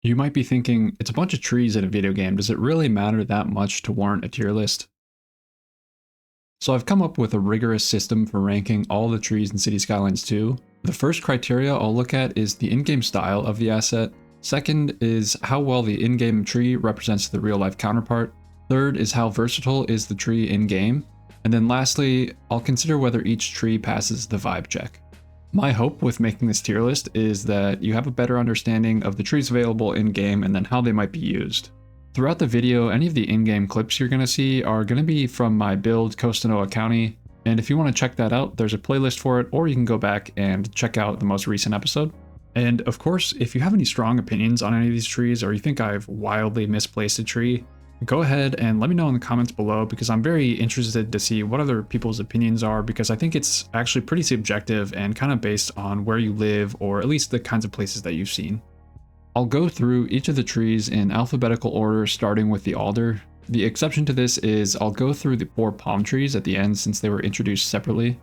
You might be thinking, it's a bunch of trees in a video game. Does it really matter that much to warrant a tier list? So I've come up with a rigorous system for ranking all the trees in Cities Skylines II. The first criteria I'll look at is the in-game style of the asset. Second is how well the in-game tree represents the real-life counterpart. Third is how versatile is the tree in-game. And then lastly, I'll consider whether each tree passes the vibe check. My hope with making this tier list is that you have a better understanding of the trees available in-game and then how they might be used. Throughout the video, any of the in-game clips you're going to see are going to be from my build Costanoa County, and if you want to check that out, there's a playlist for it, or you can go back and check out the most recent episode. And of course, if you have any strong opinions on any of these trees, or you think I've wildly misplaced a tree, go ahead and let me know in the comments below, because I'm very interested to see what other people's opinions are, because I think it's actually pretty subjective and kind of based on where you live, or at least the kinds of places that you've seen. I'll go through each of the trees in alphabetical order, starting with the alder. The exception to this is I'll go through the 4 palm trees at the end since they were introduced separately.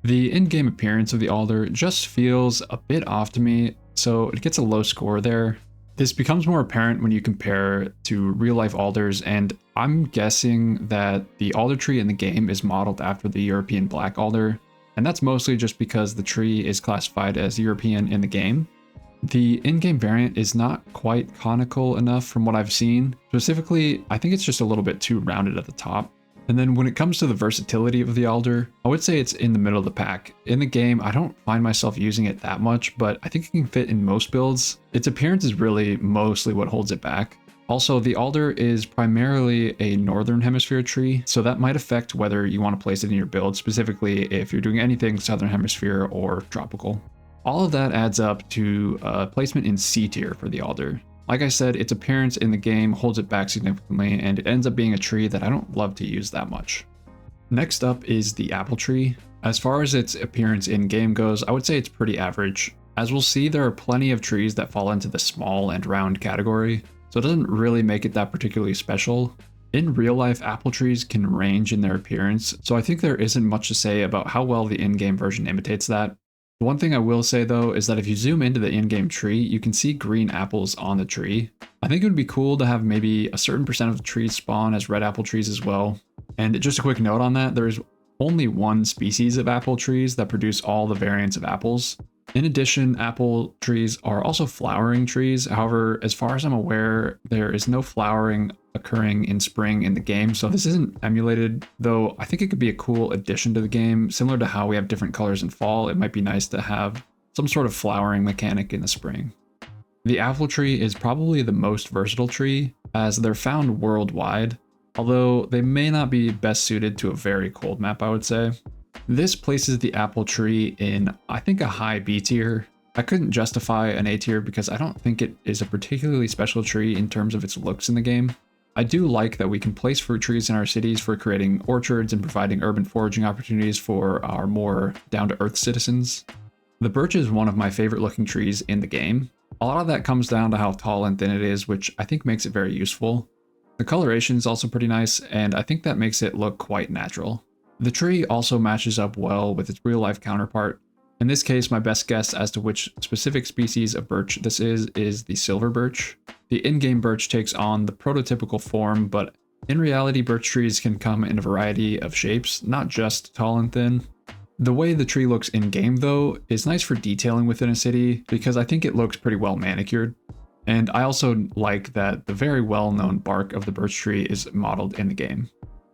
The in-game appearance of the alder just feels a bit off to me, so it gets a low score there. This becomes more apparent when you compare to real-life alders, and I'm guessing that the alder tree in the game is modeled after the European black alder, and that's mostly just because the tree is classified as European in the game. The in-game variant is not quite conical enough from what I've seen. Specifically, I think it's just a little bit too rounded at the top. And then when it comes to the versatility of the alder, I would say it's in the middle of the pack. In the game, I don't find myself using it that much, but I think it can fit in most builds. Its appearance is really mostly what holds it back. Also, the alder is primarily a northern hemisphere tree, so that might affect whether you want to place it in your build, specifically if you're doing anything southern hemisphere or tropical. All of that adds up to a placement in C tier for the alder. Like I said, its appearance in the game holds it back significantly, and it ends up being a tree that I don't love to use that much. Next up is the apple tree. As far as its appearance in game goes, I would say it's pretty average. As we'll see, there are plenty of trees that fall into the small and round category, so it doesn't really make it that particularly special. In real life, apple trees can range in their appearance, so I think there isn't much to say about how well the in-game version imitates that. The one thing I will say though is that if you zoom into the in-game tree, you can see green apples on the tree. I think it would be cool to have maybe a certain percent of the trees spawn as red apple trees as well. And just a quick note on that, there's only one species of apple trees that produce all the variants of apples. In addition, apple trees are also flowering trees. However, as far as I'm aware, there is no flowering occurring in spring in the game, so this isn't emulated, though I think it could be a cool addition to the game. Similar to how we have different colors in fall, it might be nice to have some sort of flowering mechanic in the spring. The apple tree is probably the most versatile tree, as they're found worldwide, although they may not be best suited to a very cold map, I would say. This places the apple tree in, I think, a high B tier. I couldn't justify an A tier because I don't think it is a particularly special tree in terms of its looks in the game. I do like that we can place fruit trees in our cities for creating orchards and providing urban foraging opportunities for our more down-to-earth citizens. The birch is one of my favorite looking trees in the game. A lot of that comes down to how tall and thin it is, which I think makes it very useful. The coloration is also pretty nice, and I think that makes it look quite natural. The tree also matches up well with its real-life counterpart. In this case, my best guess as to which specific species of birch this is the silver birch. The in-game birch takes on the prototypical form, but in reality, birch trees can come in a variety of shapes, not just tall and thin. The way the tree looks in-game, though, is nice for detailing within a city, because I think it looks pretty well manicured. And I also like that the very well-known bark of the birch tree is modeled in the game.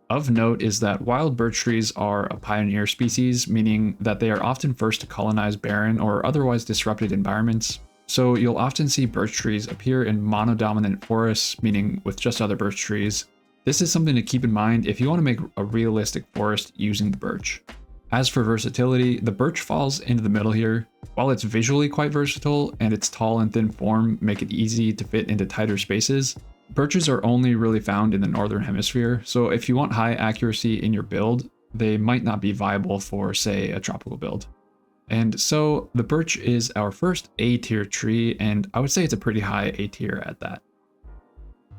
Of note is that wild birch trees are a pioneer species, meaning that they are often first to colonize barren or otherwise disrupted environments. So you'll often see birch trees appear in monodominant forests, meaning with just other birch trees. This is something to keep in mind if you want to make a realistic forest using the birch. As for versatility, the birch falls into the middle here. While it's visually quite versatile and its tall and thin form make it easy to fit into tighter spaces, birches are only really found in the northern hemisphere, so if you want high accuracy in your build, they might not be viable for, say, a tropical build. And so the birch is our first A tier tree, and I would say it's a pretty high A tier at that.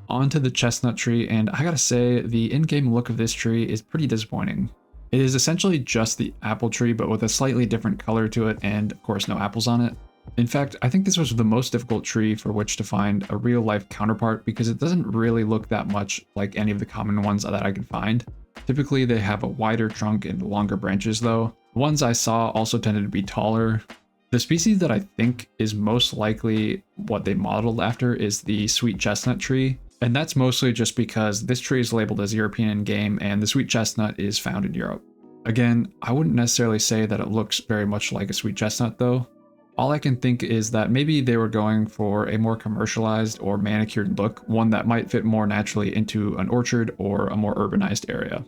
On to the chestnut tree, and I gotta say, the in-game look of this tree is pretty disappointing. It is essentially just the apple tree, but with a slightly different color to it, and of course no apples on it. In fact, I think this was the most difficult tree for which to find a real-life counterpart because it doesn't really look that much like any of the common ones that I could find. Typically, they have a wider trunk and longer branches though. The ones I saw also tended to be taller. The species that I think is most likely what they modeled after is the sweet chestnut tree, and that's mostly just because this tree is labeled as European in game and the sweet chestnut is found in Europe. Again, I wouldn't necessarily say that it looks very much like a sweet chestnut though. All I can think is that maybe they were going for a more commercialized or manicured look, one that might fit more naturally into an orchard or a more urbanized area.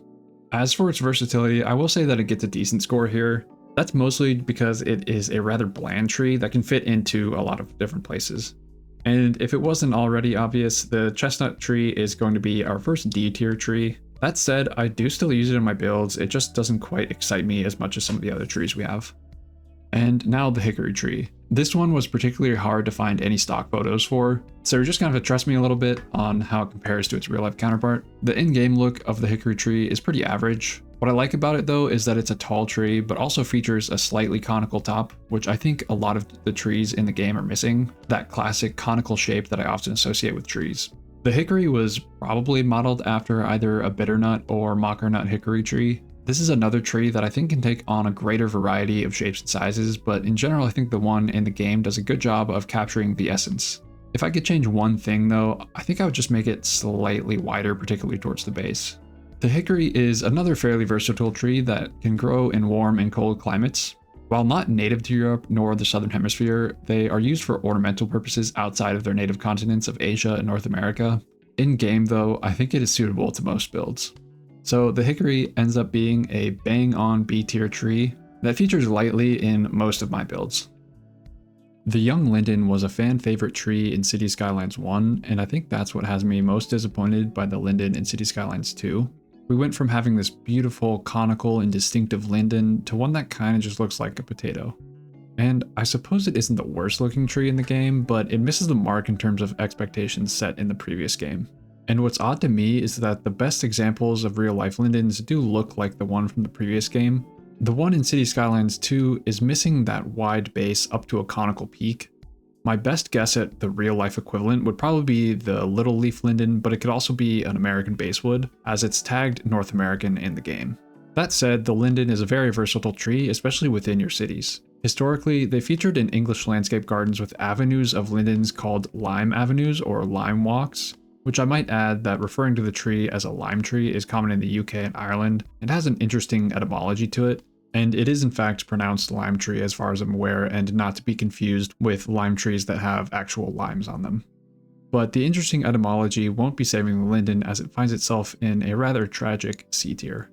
As for its versatility, I will say that it gets a decent score here. That's mostly because it is a rather bland tree that can fit into a lot of different places. And if it wasn't already obvious, the chestnut tree is going to be our first D tier tree. That said, I do still use it in my builds, it just doesn't quite excite me as much as some of the other trees we have. And now the hickory tree. This one was particularly hard to find any stock photos for, so you're just gonna have to trust me a little bit on how it compares to its real life counterpart. The in-game look of the hickory tree is pretty average. What I like about it though is that it's a tall tree, but also features a slightly conical top, which I think a lot of the trees in the game are missing, that classic conical shape that I often associate with trees. The hickory was probably modeled after either a bitternut or mockernut hickory tree. This is another tree that I think can take on a greater variety of shapes and sizes, but in general I think the one in the game does a good job of capturing the essence. If I could change one thing though, I think I would just make it slightly wider, particularly towards the base. The hickory is another fairly versatile tree that can grow in warm and cold climates. While not native to Europe nor the southern hemisphere, they are used for ornamental purposes outside of their native continents of Asia and North America. In game though, I think it is suitable to most builds. So the hickory ends up being a bang-on B-tier tree that features lightly in most of my builds. The young linden was a fan favorite tree in Cities Skylines 1, and I think that's what has me most disappointed by the linden in Cities Skylines 2. We went from having this beautiful, conical, and distinctive linden to one that kind of just looks like a potato. And I suppose it isn't the worst looking tree in the game, but it misses the mark in terms of expectations set in the previous game. And what's odd to me is that the best examples of real-life lindens do look like the one from the previous game. The one in Cities Skylines 2 is missing that wide base up to a conical peak. My best guess at the real-life equivalent would probably be the little leaf linden, but it could also be an American basswood, as it's tagged North American in the game. That said, the linden is a very versatile tree, especially within your cities. Historically, they featured in English landscape gardens with avenues of lindens called lime avenues or lime walks, which I might add that referring to the tree as a lime tree is common in the UK and Ireland and has an interesting etymology to it, and it is in fact pronounced lime tree as far as I'm aware, and not to be confused with lime trees that have actual limes on them. But the interesting etymology won't be saving the linden as it finds itself in a rather tragic C tier.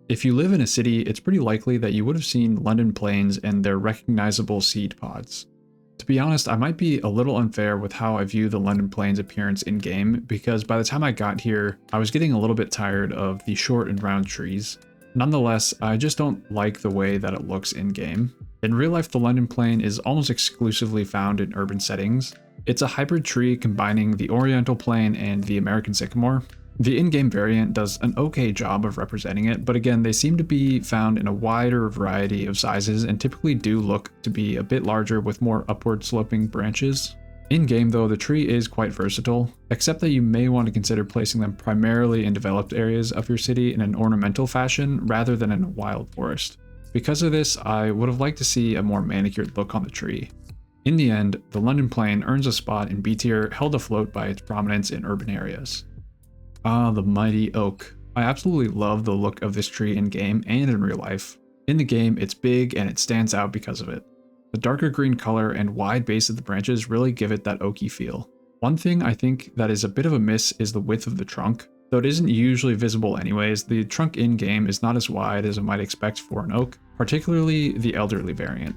If you live in a city, it's pretty likely that you would have seen London planes and their recognizable seed pods. To be honest, I might be a little unfair with how I view the London plane's appearance in-game, because by the time I got here, I was getting a little bit tired of the short and round trees. Nonetheless, I just don't like the way that it looks in-game. In real life, the London plane is almost exclusively found in urban settings. It's a hybrid tree combining the Oriental plane and the American sycamore. The in-game variant does an okay job of representing it, but again, they seem to be found in a wider variety of sizes and typically do look to be a bit larger with more upward sloping branches. In-game though, the tree is quite versatile, except that you may want to consider placing them primarily in developed areas of your city in an ornamental fashion rather than in a wild forest. Because of this, I would have liked to see a more manicured look on the tree. In the end, the London plane earns a spot in B tier, held afloat by its prominence in urban areas. Ah, the mighty oak. I absolutely love the look of this tree in game and in real life. In the game, it's big and it stands out because of it. The darker green color and wide base of the branches really give it that oaky feel. One thing I think that is a bit of a miss is the width of the trunk. Though it isn't usually visible anyways, the trunk in-game is not as wide as I might expect for an oak, particularly the elderly variant.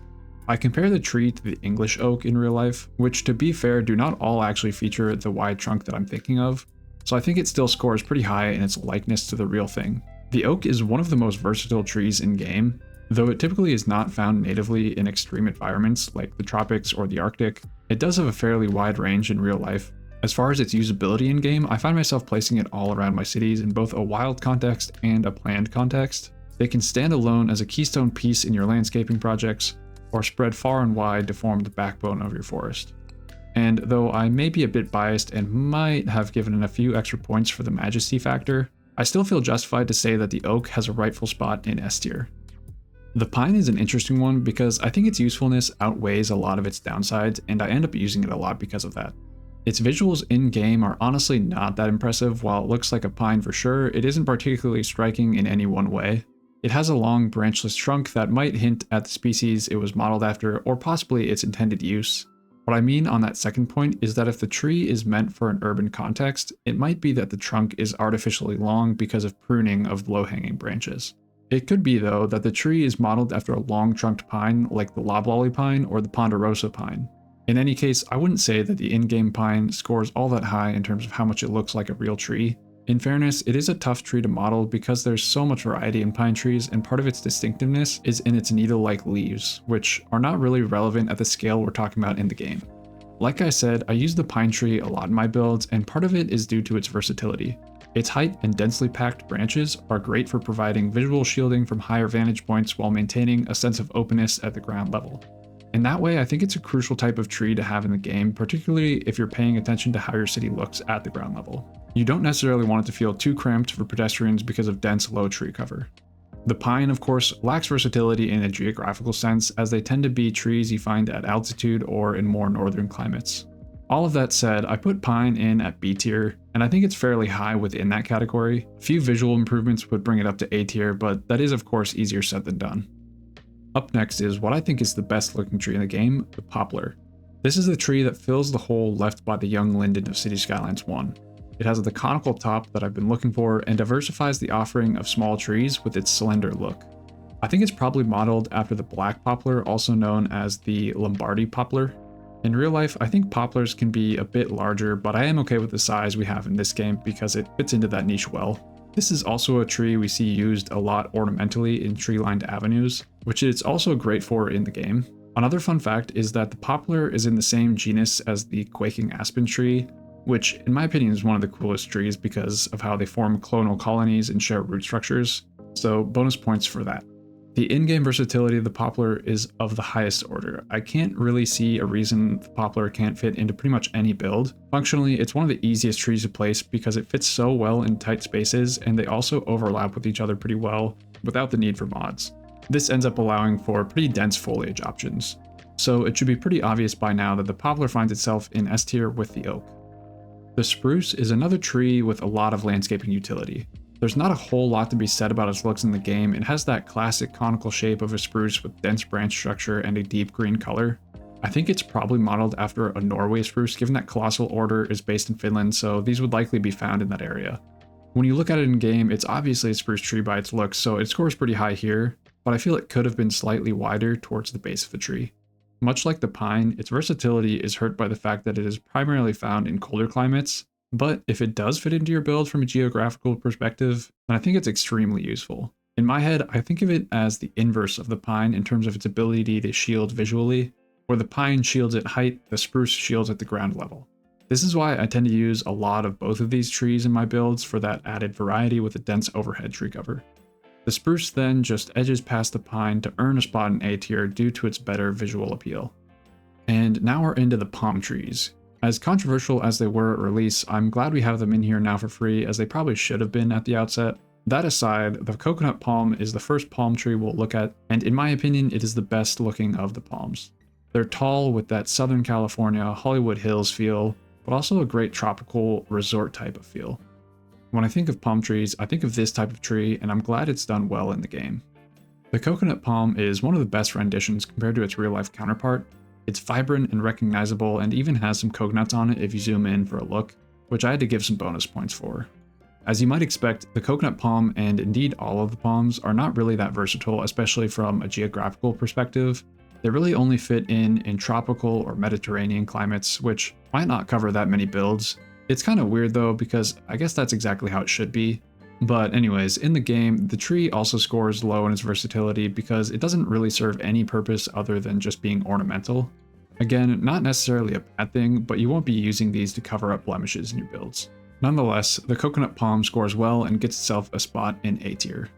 I compare the tree to the English oak in real life, which to be fair do not all actually feature the wide trunk that I'm thinking of, so I think it still scores pretty high in its likeness to the real thing. The oak is one of the most versatile trees in game, though it typically is not found natively in extreme environments like the tropics or the Arctic. It does have a fairly wide range in real life. As far as its usability in game, I find myself placing it all around my cities in both a wild context and a planned context. They can stand alone as a keystone piece in your landscaping projects, or spread far and wide to form the backbone of your forest. And though I may be a bit biased and might have given it a few extra points for the majesty factor, I still feel justified to say that the oak has a rightful spot in S tier. The pine is an interesting one because I think its usefulness outweighs a lot of its downsides, and I end up using it a lot because of that. Its visuals in-game are honestly not that impressive. While it looks like a pine for sure, it isn't particularly striking in any one way. It has a long branchless trunk that might hint at the species it was modeled after, or possibly its intended use. What I mean on that second point is that if the tree is meant for an urban context, it might be that the trunk is artificially long because of pruning of low-hanging branches. It could be, though, that the tree is modeled after a long-trunked pine like the loblolly pine or the ponderosa pine. In any case, I wouldn't say that the in-game pine scores all that high in terms of how much it looks like a real tree. In fairness, it is a tough tree to model because there's so much variety in pine trees, and part of its distinctiveness is in its needle-like leaves, which are not really relevant at the scale we're talking about in the game. Like I said, I use the pine tree a lot in my builds, and part of it is due to its versatility. Its height and densely packed branches are great for providing visual shielding from higher vantage points while maintaining a sense of openness at the ground level. In that way, I think it's a crucial type of tree to have in the game, particularly if you're paying attention to how your city looks at the ground level. You don't necessarily want it to feel too cramped for pedestrians because of dense low tree cover. The pine, of course, lacks versatility in a geographical sense, as they tend to be trees you find at altitude or in more northern climates. All of that said, I put pine in at B tier, and I think it's fairly high within that category. A few visual improvements would bring it up to A tier, but that is of course easier said than done. Up next is what I think is the best looking tree in the game, the poplar. This is the tree that fills the hole left by the young linden of Cities Skylines I. It has the conical top that I've been looking for and diversifies the offering of small trees with its slender look. I think it's probably modeled after the black poplar, also known as the Lombardy poplar. In real life, I think poplars can be a bit larger, but I am okay with the size we have in this game because it fits into that niche well. This is also a tree we see used a lot ornamentally in tree-lined avenues, which it's also great for in the game. Another fun fact is that the poplar is in the same genus as the quaking aspen tree, which in my opinion is one of the coolest trees because of how they form clonal colonies and share root structures, so bonus points for that. The in-game versatility of the poplar is of the highest order. I can't really see a reason the poplar can't fit into pretty much any build. Functionally, it's one of the easiest trees to place because it fits so well in tight spaces, and they also overlap with each other pretty well without the need for mods. This ends up allowing for pretty dense foliage options. So it should be pretty obvious by now that the poplar finds itself in S tier with the oak. The spruce is another tree with a lot of landscaping utility. There's not a whole lot to be said about its looks in the game. It has that classic conical shape of a spruce with dense branch structure and a deep green color. I think it's probably modeled after a Norway spruce given that Colossal Order is based in Finland, so these would likely be found in that area. When you look at it in game, it's obviously a spruce tree by its looks, so it scores pretty high here, but I feel it could have been slightly wider towards the base of the tree. Much like the pine, its versatility is hurt by the fact that it is primarily found in colder climates, but if it does fit into your build from a geographical perspective, then I think it's extremely useful. In my head, I think of it as the inverse of the pine in terms of its ability to shield visually. Where the pine shields at height, the spruce shields at the ground level. This is why I tend to use a lot of both of these trees in my builds for that added variety with a dense overhead tree cover. The spruce then just edges past the pine to earn a spot in A tier due to its better visual appeal. And now we're into the palm trees. As controversial as they were at release, I'm glad we have them in here now for free, as they probably should have been at the outset. That aside, the coconut palm is the first palm tree we'll look at, and in my opinion, it is the best looking of the palms. They're tall with that Southern California, Hollywood Hills feel, but also a great tropical resort type of feel. When I think of palm trees, I think of this type of tree, and I'm glad it's done well in the game. The coconut palm is one of the best renditions compared to its real-life counterpart. It's vibrant and recognizable, and even has some coconuts on it if you zoom in for a look, which I had to give some bonus points for. As you might expect, the coconut palm, and indeed all of the palms, are not really that versatile, especially from a geographical perspective. They really only fit in tropical or Mediterranean climates, which might not cover that many builds. It's kind of weird though, because I guess that's exactly how it should be. But anyways, in the game, the tree also scores low in its versatility because it doesn't really serve any purpose other than just being ornamental. Again, not necessarily a bad thing, but you won't be using these to cover up blemishes in your builds. Nonetheless, the coconut palm scores well and gets itself a spot in A tier.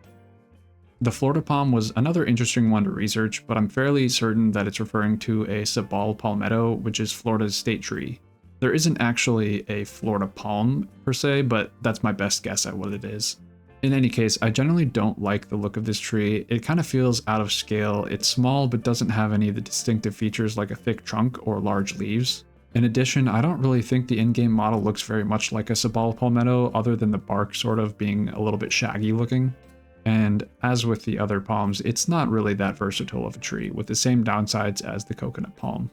The Florida palm was another interesting one to research, but I'm fairly certain that it's referring to a sabal palmetto, which is Florida's state tree. There isn't actually a Florida palm per se, but that's my best guess at what it is. In any case, I generally don't like the look of this tree. It kind of feels out of scale. It's small but doesn't have any of the distinctive features like a thick trunk or large leaves. In addition, I don't really think the in-game model looks very much like a sabal palmetto, other than the bark sort of being a little bit shaggy looking. And as with the other palms, it's not really that versatile of a tree, with the same downsides as the coconut palm.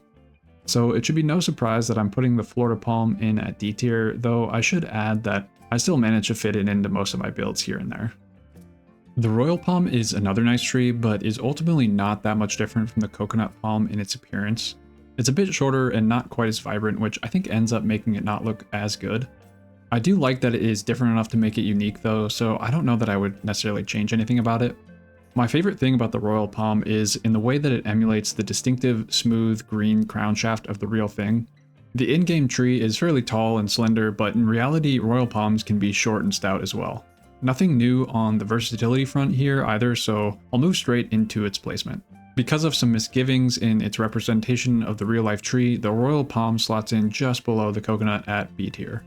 So it should be no surprise that I'm putting the Florida palm in at D tier, though I should add that I still manage to fit it into most of my builds here and there. The royal palm is another nice tree, but is ultimately not that much different from the coconut palm in its appearance. It's a bit shorter and not quite as vibrant, which I think ends up making it not look as good. I do like that it is different enough to make it unique though, so I don't know that I would necessarily change anything about it. My favorite thing about the royal palm is in the way that it emulates the distinctive, smooth, green crown shaft of the real thing. The in-game tree is fairly tall and slender, but in reality, royal palms can be short and stout as well. Nothing new on the versatility front here either, so I'll move straight into its placement. Because of some misgivings in its representation of the real-life tree, the royal palm slots in just below the coconut at B tier.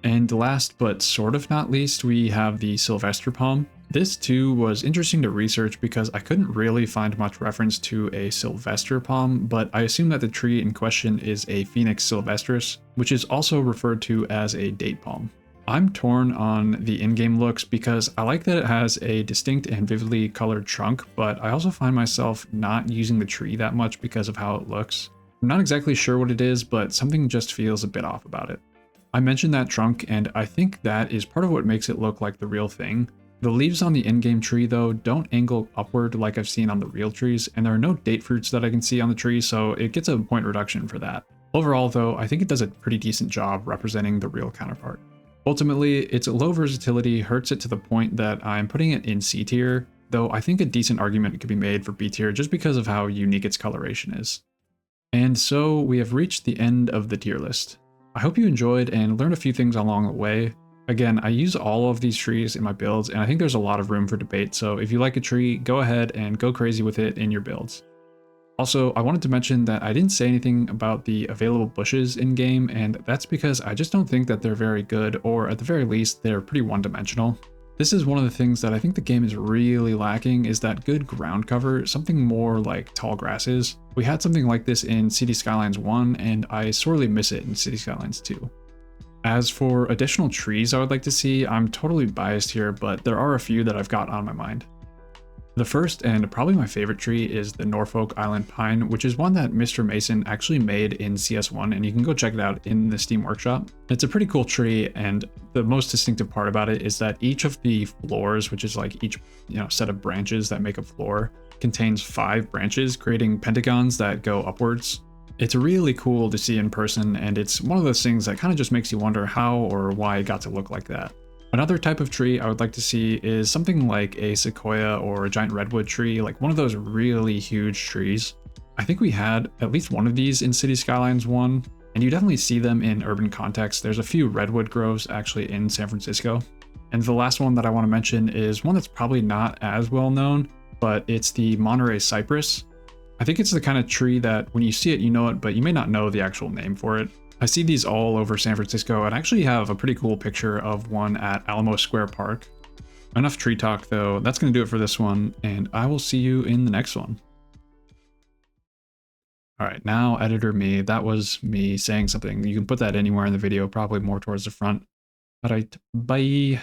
And last but sort of not least, we have the Sylvester Palm. This too was interesting to research because I couldn't really find much reference to a Sylvester palm, but I assume that the tree in question is a Phoenix sylvestris, which is also referred to as a date palm. I'm torn on the in-game looks because I like that it has a distinct and vividly colored trunk, but I also find myself not using the tree that much because of how it looks. I'm not exactly sure what it is, but something just feels a bit off about it. I mentioned that trunk, and I think that is part of what makes it look like the real thing. The leaves on the in-game tree though don't angle upward like I've seen on the real trees, and there are no date fruits that I can see on the tree, so it gets a point reduction for that. Overall though, I think it does a pretty decent job representing the real counterpart. Ultimately, its low versatility hurts it to the point that I'm putting it in C tier, though I think a decent argument could be made for B tier just because of how unique its coloration is. And so we have reached the end of the tier list. I hope you enjoyed and learned a few things along the way. Again, I use all of these trees in my builds, and I think there's a lot of room for debate, so if you like a tree, go ahead and go crazy with it in your builds. Also, I wanted to mention that I didn't say anything about the available bushes in-game, and that's because I just don't think that they're very good, or at the very least, they're pretty one-dimensional. This is one of the things that I think the game is really lacking, is that good ground cover, something more like tall grasses. We had something like this in Cities Skylines 1, and I sorely miss it in Cities Skylines 2. As for additional trees I would like to see, I'm totally biased here, but there are a few that I've got on my mind. The first, and probably my favorite tree, is the Norfolk Island Pine, which is one that Mr. Mason actually made in CS1, and you can go check it out in the Steam Workshop. It's a pretty cool tree, and the most distinctive part about it is that each of the floors, which is like each set of branches that make a floor, contains 5 branches, creating pentagons that go upwards. It's really cool to see in person, and it's one of those things that kind of just makes you wonder how or why it got to look like that. Another type of tree I would like to see is something like a sequoia or a giant redwood tree, like one of those really huge trees. I think we had at least one of these in Cities Skylines 1, and you definitely see them in urban context. There's a few redwood groves actually in San Francisco. And the last one that I want to mention is one that's probably not as well known, but it's the Monterey cypress. I think it's the kind of tree that when you see it, you know it, but you may not know the actual name for it. I see these all over San Francisco, and I actually have a pretty cool picture of one at Alamo Square Park. Enough tree talk though, that's going to do it for this one, and I will see you in the next one. Alright, now editor me, that was me saying something. You can put that anywhere in the video, probably more towards the front. Alright, bye!